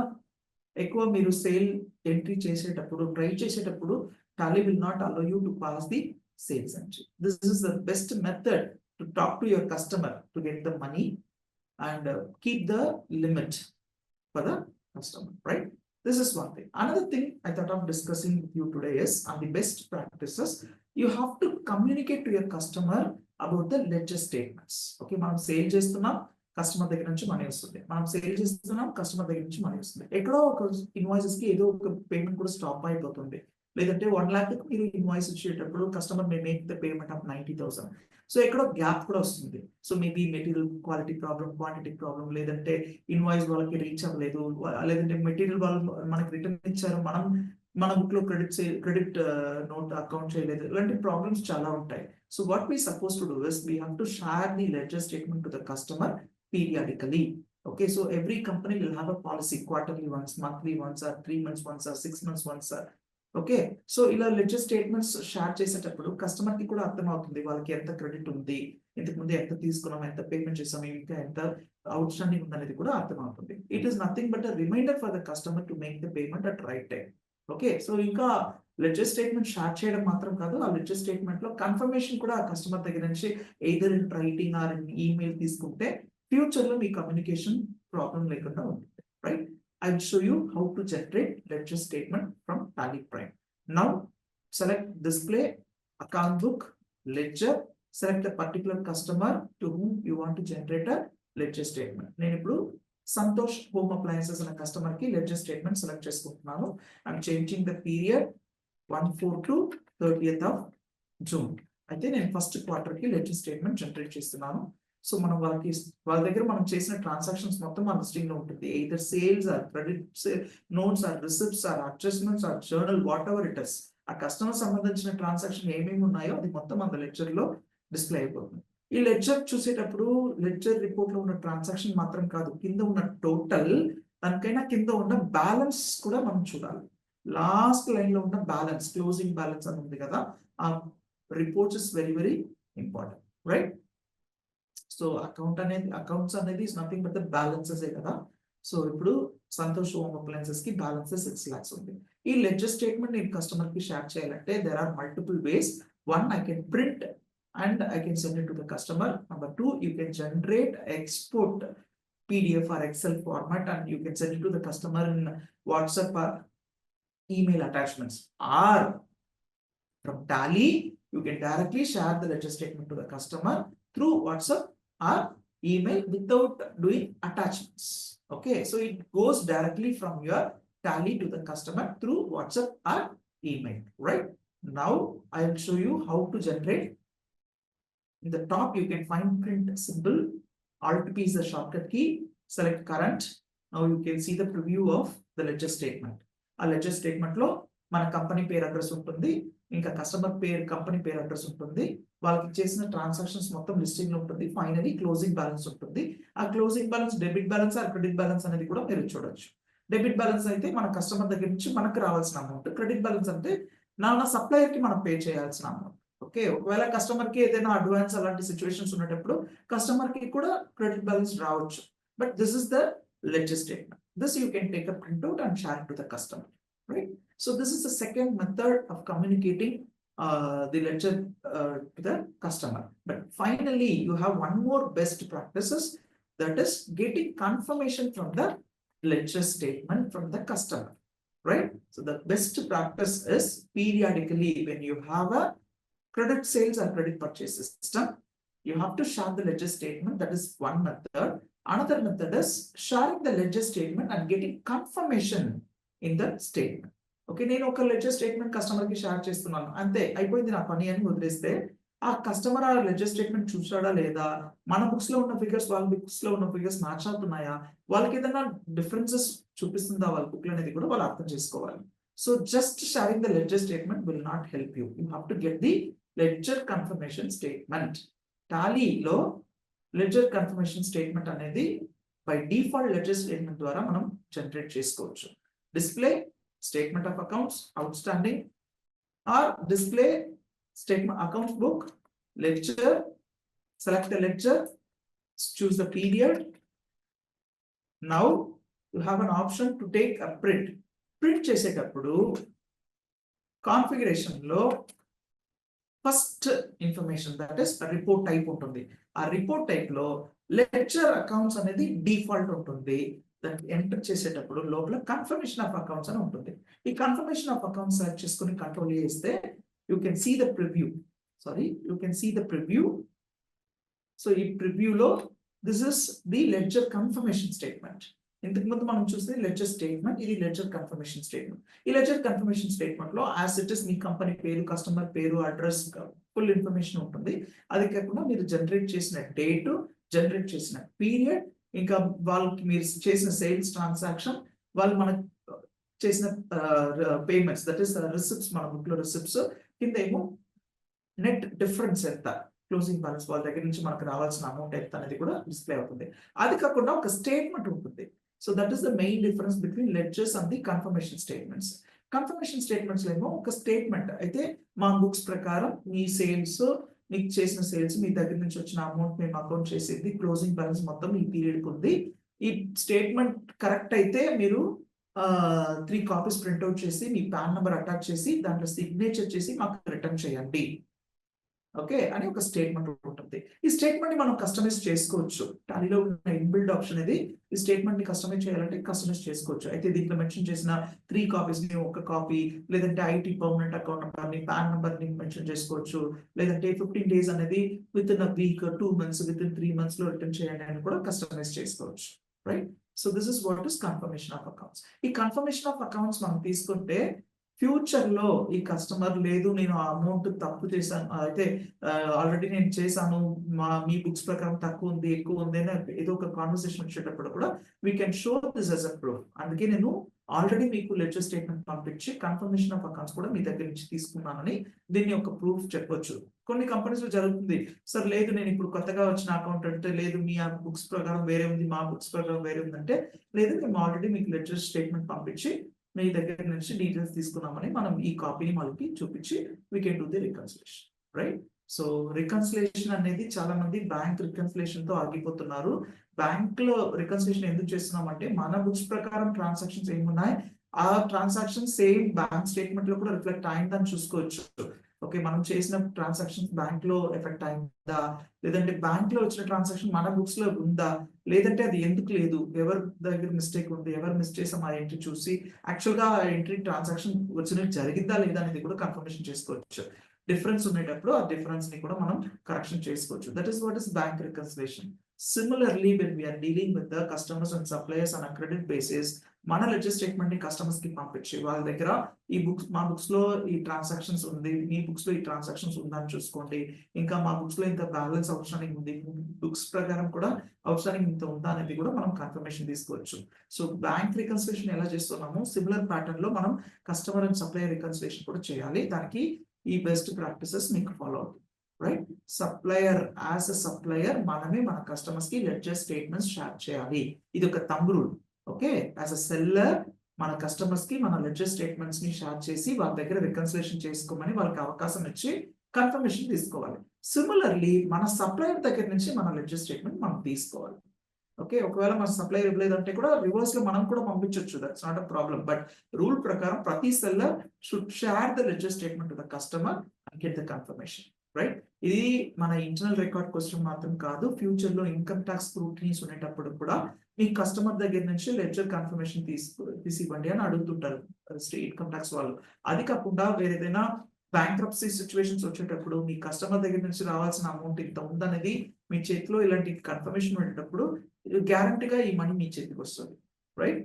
ఎక్కువ మీరు sale entry చేసేటప్పుడు ట్రై చేసేటప్పుడు Tally will not allow you to pass the sales entry. This is the best method to talk to your customer to get the money and keep the limit for the customer, right? This is one thing. Another thing I thought of discussing with you today is on the best practices. You have to communicate to your customer about the ledger statements. Okay, మనం sale చేస్తున్నాం, customer దగ్గర నుంచి money వస్తుంది, మనం sale చేస్తున్నాం, customer దగ్గర నుంచి money వస్తుంది. ఎక్కడో ఒక ఇన్వాయిసెస్ కి ఏదో ఒక పేమెంట్ కూడా స్టాప్ అయిపోతుంది, లేదంటే 1 lakh మీరు ఇన్వాయిస్ ఇచ్చేటప్పుడు customer may make the payment of 90,000. So ఎక్కడో గ్యాప్ కూడా వస్తుంది. So maybe material quality problem, quantity problem, లేదంటే ఇన్వాయిస్ వాళ్ళకి రీచ్ అవ్వలేదు, లేదంటే మెటీరియల్ వాళ్ళు మనకి రిటర్న్ ఇచ్చారు, మన బుక్ లో క్రెడిట్ నోట్ అకౌంట్ చేయలేదు, ఇలాంటి ప్రాబ్లమ్స్ చాలా ఉంటాయి. So what we suppose to do is we have to share the ledger statement to the customer periodically. Okay, so every company will have a policy, quarterly once, monthly once, or 3 months once, or 6 months once, okay. So ఇలా ledger statements share చేసేటప్పుడు customer కి కూడా అర్థం అవుతుంది వాళ్ళకి ఎంత credit ఉంది, ఇంతకు ముందు ఎంత తీసుకున్నాం, ఎంత పేమెంట్ చేసాం, ఇంకా ఎంత అవుట్ స్టాండింగ్ ఉంది అనేది కూడా అర్థం అవుతుంది. It is nothing but a reminder for the customer to make the payment at right time. Okay, so ఇంకా లెడ్జర్ స్టేట్మెంట్ షేర్ చేయడం మాత్రం కాదు, ఆ లెడ్జర్ స్టేట్మెంట్ లో కన్ఫర్మేషన్ కూడా ఆ కస్టమర్ దగ్గర నుంచి either in writing or in email తీసుకుంటే ఫ్యూచర్ లో మీ కమ్యూనికేషన్ ప్రాబ్లం లేకుండా ఉంటుంది, right? I'll show you how to generate ledger statement from Tally Prime. Now, select display, account book, ledger, select the particular customer to whom you want to generate a ledger statement. నేను ఇప్పుడు Santosh home appliances అనే customer కి ledger statement select చేసుకుంటున్నాను. I'm changing the period 1/4 to 30th of June. అయితే నేను first quarter కి ledger statement generate చేస్తున్నాను. So మనం వాళ్ళ దగ్గర మనం చేసిన ట్రాన్సాక్షన్స్ మొత్తం మన లిస్టింగ్ లో ఉంటుంది, either sales or credit notes or receipts or adjustments or journal, whatever it is. ఆ కస్టమర్ సంబంధించిన ట్రాన్సాక్షన్ ఏమేమి ఉన్నాయో అది మొత్తం మన లెడ్జర్ లో డిస్ప్లే అయిపోతుంది. ఈ లెడ్జర్ చూసేటప్పుడు లెడ్జర్ రిపోర్ట్ లో ఉన్న ట్రాన్సాక్షన్ మాత్రం కాదు, కింద ఉన్న టోటల్, దానికైనా కింద ఉన్న బ్యాలెన్స్ కూడా మనం చూడాలి. లాస్ట్ లైన్ లో ఉన్న బ్యాలెన్స్, క్లోజింగ్ బ్యాలెన్స్ అని ఉంది కదా, ఆ reports is very very important, right? So accounts అనేది is nothing but the balances కదా. సో ఇప్పుడు సంతోష్ హోమ్ అప్లయన్సెస్ కి బ్యాలెన్సెస్ 6 lakhs ఉంది. ఈ లెడ్జర్ స్టేట్మెంట్ నేను కస్టమర్ కి షేర్ చేయాలంటే there are multiple ways. One, I can print and I can send it to the customer. Number 2, you can generate, export PDF or Excel format and you can send it to the customer in WhatsApp or email attachments. Or from Tally, you can directly share the ledger statement to the customer through WhatsApp or email without doing attachments. Okay, so it goes directly from your Tally to the customer through WhatsApp or email, right? Now I will show you how to generate. In the top, you can find print symbol. Alt P is the shortcut key. Select current. Now you can see the preview of the ledger statement. A ledger statement lo మన company పేరు address ఉంటుంది, ఇంకా customer పేరు company పేరు address ఉంటుంది, వాళ్ళకి చేసిన transactions మొత్తం లిస్టింగ్ లో ఉంటుంది, ఫైనలీ క్లోజింగ్ బ్యాలెన్స్ ఉంటుంది. ఆ closing balance debit balance or credit balance అనేది కూడా మీరు చూడొచ్చు. డెబిట్ బ్యాలెన్స్ అయితే మన కస్టమర్ దగ్గర నుంచి మనకు రావాల్సిన అమౌంట్, క్రెడిట్ బ్యాలెన్స్ అంటే నా సప్లయర్ కి మనం పే చేయాల్సిన అమౌంట్. ఓకే, ఒకవేళ కస్టమర్ కి ఏదైనా అడ్వాన్స్ అలాంటి సిచ్యువేషన్స్ ఉన్నప్పుడు కస్టమర్ కి కూడా క్రెడిట్ బ్యాలెన్స్ రావచ్చు. But this is the ledger statement. This you can take a printout and share it to the customer, right? So this is the second method of communicating the ledger to the customer. But finally, you have one more best practices, that is getting confirmation from the ledger statement from the customer, right? So the best practice is periodically when you have a credit sales or credit purchase system, you have to share the ledger statement. That is one method. Another method is sharing the ledger statement and getting confirmation in the statement. Okay, నేను ఒక ledger statement customer కి share చేస్తున్నాను, అంతే అయిపోయింది నా పని అని వదిలేస్తే ఆ కస్టమర్ ఆ లెడ్జర్ స్టేట్మెంట్ చూసాడా లేదా, మన బుక్స్ లో ఉన్న ఫిగర్స్ వాళ్ళ బుక్స్ లో ఉన్న ఫిగర్స్ మ్యాచ్ అవుతున్నాయా, వాళ్ళకి ఏదైనా డిఫరెన్సెస్ చూపిస్తుందా వాళ్ళ బుక్ లో అనేది కూడా వాళ్ళు అర్థం చేసుకోవాలి. So just sharing the ledger statement will not help you. You have to get the ledger confirmation statement. టాలీలో లెడ్జర్ కన్ఫర్మేషన్ స్టేట్మెంట్ అనేది బై డిఫాల్ట్ లెడ్జర్ స్టేట్మెంట్ ద్వారా మనం జనరేట్ చేసుకోవచ్చు. Display statement of accounts outstanding or display statement account book, ledger, select the ledger, choose the period. Now you have an option to take a print. Print చేసేటప్పుడు configuration లో first information that is report type ఉంటుంది. ఆ report type లో ledger accounts అనేది default ఉంటుంది. దాన్ని enter చేసేటప్పుడు లోపల కన్ఫర్మేషన్ ఆఫ్ అకౌంట్స్ అని ఉంటుంది. ఈ కన్ఫర్మేషన్ ఆఫ్ అకౌంట్స్ సెలెక్ట్ చేసుకుని కంట్రోల్ చేస్తే you can see the preview. You can see the preview. So ఈ ప్రివ్యూలో this is the ledger confirmation statement. ఇంతకు ముందు మనం చూస్తే లెడ్జర్ స్టేట్మెంట్, ఇది లెడ్జర్ కన్ఫర్మేషన్ స్టేట్మెంట్. ఈ లెడ్జర్ కన్ఫర్మేషన్ స్టేట్మెంట్ లో యాజ్ ఇట్ ఇస్ మీ కంపెనీ పేరు, కస్టమర్ పేరు, అడ్రస్, ఫుల్ ఇన్ఫర్మేషన్ ఉంటుంది. అది కాకుండా మీరు జనరేట్ చేసిన డేట్, జనరేట్ చేసిన పీరియడ్, ఇంకా వాళ్ళకి మీరు చేసిన సేల్స్ ట్రాన్సాక్షన్, వాళ్ళు మనకు చేసిన పేమెంట్స్ దట్ ఈస్ రిసిప్ట్స్, మన బుక్ లో రిసిప్ట్స్, కింద ఏమో నెట్ డిఫరెన్స్ ఎంత, క్లోజింగ్ బ్యాలెన్స్ వాళ్ళ దగ్గర నుంచి మనకు రావాల్సిన అమౌంట్ ఎంత అనేది కూడా డిస్ప్లే అవుతుంది. అది కాకుండా ఒక స్టేట్మెంట్ ఉంటుంది. So that is the main difference between ledgers and the confirmation statements. Confirmation statements ఏమో ఒక స్టేట్మెంట్ అయితే మా బుక్స్ ప్రకారం మీ సేల్స్, మీకు చేసిన సేల్స్, మీ దగ్గర నుంచి వచ్చిన అమౌంట్ మేము అకౌంట్ చేసేది, క్లోజింగ్ బ్యాలెన్స్ మొత్తం ఈ పీరియడ్ ఉంది. ఈ స్టేట్మెంట్ కరెక్ట్ అయితే మీరు 3 కాపీస్ ప్రింట్అవుట్ చేసి మీ పాన్ నెంబర్ అటాచ్ చేసి దాంట్లో సిగ్నేచర్ చేసి మాకు రిటర్న్ చేయండి, ఓకే అని ఒక స్టేట్మెంట్ ఉంటుంది. ఈ స్టేట్మెంట్ ని మనం కస్టమైజ్ చేసుకోవచ్చు. టాలీలో ఉన్న ఇన్బిల్డ్ ఆప్షన్ ఇది. ఈ స్టేట్మెంట్ ని కస్టమైజ్ చేయాలంటే కస్టమైజ్ చేసుకోవచ్చు. అయితే దీంట్లో మెన్షన్ చేసిన 3 కాపీస్ ని ఒక కాపీ, లేదంటే ఐటీ పర్మనెంట్ అకౌంట్ నెంబర్ ని, పాన్ నెంబర్ ని మెన్షన్ చేసుకోవచ్చు. లేదంటే 15 days అనేది with in a week, 2 months, with in 3 months లో రిటర్న్ చేయండి అని కూడా కస్టమైజ్ చేసుకోవచ్చు, right? So this is what is confirmation of accounts. ఈ కన్ఫర్మేషన్ ఆఫ్ అకౌంట్స్ మనం తీసుకుంటే ఫ్యూచర్ లో ఈ కస్టమర్ లేదు, నేను ఆ అమౌంట్ తప్పు చేశాను, అయితే ఆల్రెడీ నేను చేశాను, మీ బుక్స్ ప్రకారం తక్కువ ఉంది, ఎక్కువ ఉంది అని ఏదో ఒక కాన్వర్సేషన్ వచ్చేటప్పుడు కూడా we can show this as a proof. అందుకే నేను ఆల్రెడీ మీకు లెడ్జర్ స్టేట్మెంట్ పంపించి కన్ఫర్మేషన్ ఆఫ్ అకౌంట్స్ కూడా మీ దగ్గర నుంచి తీసుకున్నానని దీన్ని ఒక ప్రూఫ్ చెప్పొచ్చు. కొన్ని కంపెనీస్ లో జరుగుతుంది, సార్ లేదు నేను ఇప్పుడు కొత్తగా వచ్చిన అకౌంట్ అంటే, లేదు మీ బుక్స్ ప్రకారం వేరే ఉంది, మా బుక్స్ ప్రకారం వేరే ఉంది అంటే, లేదు మేము ఆల్రెడీ మీకు లెడ్జర్ స్టేట్మెంట్ పంపించి మీ దగ్గర నుంచి డీటెయిల్స్ తీసుకున్నామని మనం ఈ కాపీని మనకి చూపించి we can do the reconciliation, right? So reconciliation అనేది చాలా మంది బ్యాంక్ రికన్సిలేషన్ తో ఆగిపోతున్నారు. బ్యాంక్ లో రికన్సిలేషన్ ఎందుకు చేస్తున్నామంటే మన బుక్స్ ప్రకారం ట్రాన్సాక్షన్స్ ఏమున్నాయి, ఆ ట్రాన్సాక్షన్ సేమ్ బ్యాంక్ స్టేట్మెంట్ లో కూడా రిఫ్లెక్ట్ అయిందని చూసుకోవచ్చు. ఓకే, మనం చేసిన ట్రాన్సాక్షన్ బ్యాంక్ లో ఎఫెక్ట్ అయిందా, లేదంటే బ్యాంక్ లో వచ్చిన ట్రాన్సాక్షన్ మన బుక్స్ లో ఉందా, లేదంటే అది ఎందుకు లేదు, ఎవరి దగ్గర మిస్టేక్ ఉంది, ఎవరు మిస్ చేసాం ఆ ఎంట్రీ చూసి యాక్చువల్ గా ఆ ఎంట్రీ ట్రాన్సాక్షన్ వచ్చినట్టు జరిగిందా లేదా అనేది కూడా కన్ఫర్మేషన్ చేసుకోవచ్చు. డిఫరెన్స్ ఉండేటప్పుడు ఆ డిఫరెన్స్ ని కూడా మనం కరెక్షన్ చేసుకోవచ్చు. That is what is bank reconciliation. Similarly, when we are dealing with the customers and suppliers on a credit basis, మన లెడ్జర్ స్టేట్మెంట్ ని కస్టమర్స్ కి పంపించి వాళ్ళ దగ్గర ఈ బుక్స్, మా బుక్స్ లో ఈ ట్రాన్సాక్షన్స్ ఉంది, మీ బుక్స్ లో ఈ ట్రాన్సాక్షన్స్ ఉందని చూసుకోండి, ఇంకా మా బుక్స్ లో ఇంత బ్యాలెన్స్ అవుట్స్టాండింగ్ ఉంది, బుక్స్ ప్రకారం కూడా అవుట్స్టాండింగ్ ఇంత ఉందా అనేది కూడా మనం కన్ఫర్మేషన్ తీసుకోవచ్చు. సో బ్యాంక్ రికన్సిలేషన్ ఎలా చేస్తున్నామో సిమిలర్ ప్యాటర్న్ లో మనం కస్టమర్ అండ్ సప్లయర్ రికన్సిలేషన్ కూడా చేయాలి. దానికి ఈ బెస్ట్ ప్రాక్టీసెస్ మీకు ఫాలో అవుతుంది, right? Supplier as a supplier మనమే మన కస్టమర్స్ కి లెడ్జర్ స్టేట్మెంట్స్ షేర్ చేయాలి. ఇది ఒక thumb rule. Okay, as a seller మన కస్టమర్స్ కి మన లెడ్జర్ స్టేట్మెంట్స్ ని షేర్ చేసి వాళ్ళ దగ్గర రికన్సిలేషన్ చేసుకోమని వాళ్ళకి అవకాశం ఇచ్చి కన్ఫర్మేషన్ తీసుకోవాలి. సిమిలర్లీ మన సప్లయర్ దగ్గర నుంచి మన లెడ్జర్ స్టేట్మెంట్ మనం తీసుకోవాలి. ఓకే, ఒకవేళ మన సప్లయర్ ఇవ్వలేదంటే కూడా రివర్స్ లో మనం కూడా పంపించవచ్చు. That's not a problem. But rule ప్రకారం ప్రతి seller should share the ledger statement to the customer and get the confirmation. Right, ఇది మన ఇంటర్నల్ రికార్డ్ క్వశ్చన్ మాత్రం కాదు, ఫ్యూచర్ లో ఇన్కమ్ ట్యాక్స్ స్క్రూటినీస్ ఉండేటప్పుడు కూడా మీ కస్టమర్ దగ్గర నుంచి లెడ్జర్ కన్ఫర్మేషన్ తీసివ్వండి అని అడుగుతుంటారు ఇన్కమ్ ట్యాక్స్ వాళ్ళు. అది కాకుండా వేరే ఏదైనా బ్యాంక్రప్సీ సిచ్యువేషన్స్ వచ్చేటప్పుడు మీ కస్టమర్ దగ్గర నుంచి రావాల్సిన అమౌంట్ ఇంత ఉందనేది మీ చేతిలో ఇలాంటి కన్ఫర్మేషన్ ఉండేటప్పుడు గ్యారంటీగా ఈ మనీ మీ చేతికి వస్తుంది. Right,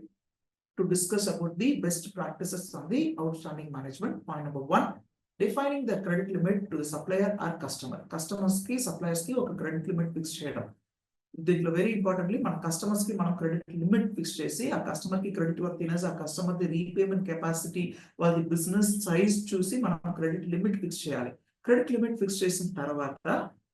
to discuss about the best practices on the outstanding management. Point number 1, defining the credit limit to the supplier or customer. Customers కి సప్లయర్స్ కి ఒక క్రెడిట్ లిమిట్ ఫిక్స్ చేయడం. దీంట్లో వెరీ ఇంపార్టెంట్లీ మన customers కి మనం credit limit fix చేసి ఆ కస్టమర్ కి క్రెడిట్ వర్తినెస్, ఆ కస్టమర్ ది రీపేమెంట్ కెపాసిటీ, వాళ్ళ బిజినెస్ సైజ్ చూసి మనం క్రెడిట్ లిమిట్ ఫిక్స్ చేయాలి. క్రెడిట్ లిమిట్ ఫిక్స్ చేసిన తర్వాత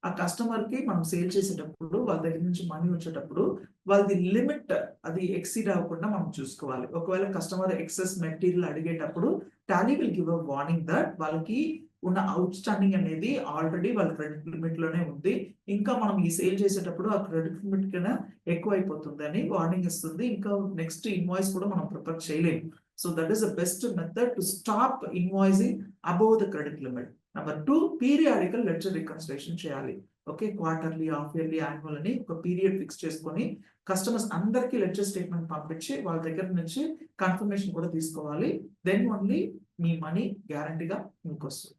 ఆ కస్టమర్ కి మనం సేల్ చేసేటప్పుడు వాళ్ళ దగ్గర నుంచి మనీ వచ్చేటప్పుడు వాళ్ళది లిమిట్ అది ఎక్సీడ్ అవ్వకుండా మనం చూసుకోవాలి. ఒకవేళ కస్టమర్ ఎక్సెస్ మెటీరియల్ అడిగేటప్పుడు Tally will give a warning that వాళ్ళకి ఉన్న అవుట్ స్టాండింగ్ అనేది ఆల్రెడీ వాళ్ళ క్రెడిట్ లిమిట్ లోనే ఉంది, ఇంకా మనం ఈ సేల్ చేసేటప్పుడు ఆ క్రెడిట్ లిమిట్ కన్నా ఎక్కువ అయిపోతుంది అని వార్నింగ్ ఇస్తుంది. ఇంకా నెక్స్ట్ ఇన్వాయిస్ కూడా మనం ప్రిపేర్ చేయలేము. So that is the best method to stop invoicing above the credit limit. Number 2, periodical ledger reconciliation చేయాలి. Okay, quarterly, half yearly, annual అని ఒక పీరియడ్ ఫిక్స్ చేసుకొని కస్టమర్స్ అందరికీ లెడ్జర్ స్టేట్మెంట్ పంపించి వాళ్ళ దగ్గర నుంచి కన్ఫర్మేషన్ కూడా తీసుకోవాలి. దెన్ ఓన్లీ మీ మనీ గ్యారంటీగా మీకు వస్తుంది.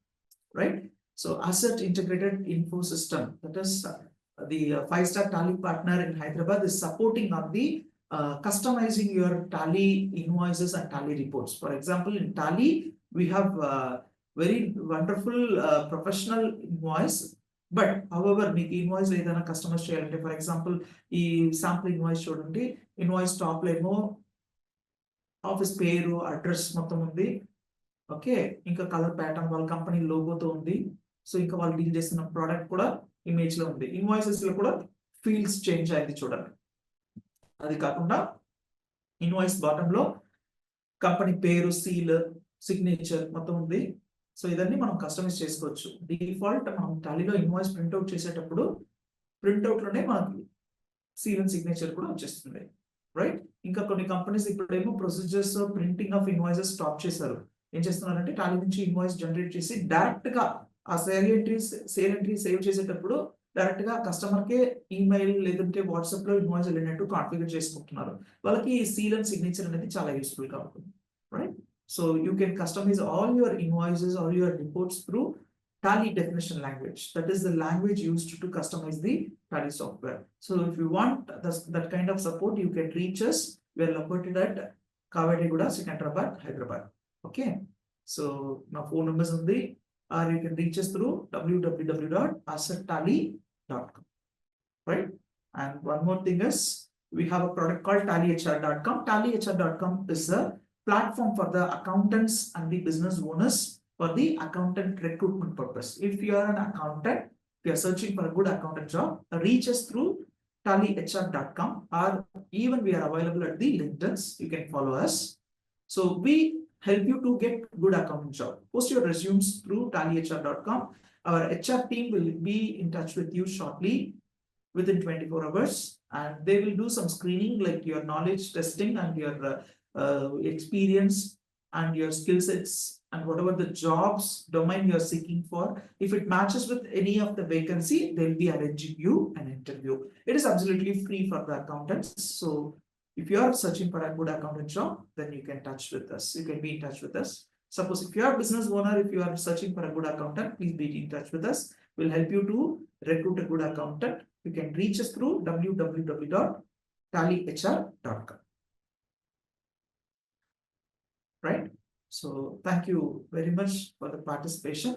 Right, so asset integrated info system, that is the 5-star Tally partner in Hyderabad is supporting on the customizing your Tally invoices and Tally reports. For example, in Tally we have very wonderful professional invoice, but however మీకు invoice ఏదైనా customise చేయాలంటే, for example ఈ sample invoice చూడండి, invoice top లో ఏమో office పేరు, address మొత్తం ఉంది. ఓకే, ఇంకా కలర్ ప్యాటర్న్ వాళ్ళ కంపెనీ లోగోతో ఉంది. సో ఇంకా వాళ్ళు డీల్ చేస్తున్న ప్రోడక్ట్ కూడా ఇమేజ్ లో ఉంది. ఇన్వాయిసెస్ లో కూడా ఫీల్డ్స్ చేంజ్ అయింది చూడండి. అది కాకుండా ఇన్వాయిస్ బాటమ్ లో కంపెనీ పేరు, సీల్, సిగ్నేచర్ మొత్తం ఉంది. సో ఇదన్నీ మనం కస్టమైజ్ చేసుకోవచ్చు. డిఫాల్ట్ మనం టాలీలో ఇన్వాయిస్ ప్రింట్అవుట్ చేసేటప్పుడు ప్రింట్అవుట్ లోనే మనకి సీల్ అండ్ సిగ్నేచర్ కూడా వచ్చేస్తుంది. రైట్, ఇంకా కొన్ని కంపెనీస్ ఇప్పుడేమో procedures printing of invoices stop చేశారు. ఏం చేస్తున్నారంటే టాలీ నుంచి ఇన్వాయిస్ జనరేట్ చేసి డైరెక్ట్ గా ఆ సేల్ ఎంట్రీ సేవ్ చేసేటప్పుడు డైరెక్ట్ గా కస్టమర్ కే ఈమెయిల్ లేదంటే వాట్సాప్ లో ఇన్వాయిస్ వెళ్ళినట్టు కాన్ఫిగర్ చేసుకుంటున్నారు. వాళ్ళకి సీల్ అండ్ సిగ్నేచర్ అనేది చాలా యూస్ఫుల్ గా ఉంటుంది. Right, so you can customize all your invoices, all your reports through Tally definition language. That is the language used to customize the Tally software. So if you want that kind of support, you can reach us. We are located at Kavadiguda, Secunderabad, Hyderabad. Okay, so my phone numbers on the, or you can reach us through www.assettally.com. Right, and one more thing is we have a product called tallyhr.com. Tallyhr.com is a platform for the accountants and the business owners for the accountant recruitment purpose. If you are an accountant, if you are searching for a good accountant job, reach us through tallyhr.com, or even we are available at the LinkedIn. You can follow us. So we help you to get good accounting job. Post your resumes through tallyhr.com. Our HR team will be in touch with you shortly within 24 hours, and they will do some screening like your knowledge testing and your experience and your skill sets and whatever the jobs domain you are seeking for. If it matches with any of the vacancy, they'll be arranging you an interview. It is absolutely free for the accountants. So if you are searching for a good accountant job, then you can touch with us. You can be in touch with us. Suppose if you are a business owner, if you are searching for a good accountant, please be in touch with us. We'll help you to recruit a good accountant. You can reach us through www.tallyhr.com. Right? So thank you very much for the participation.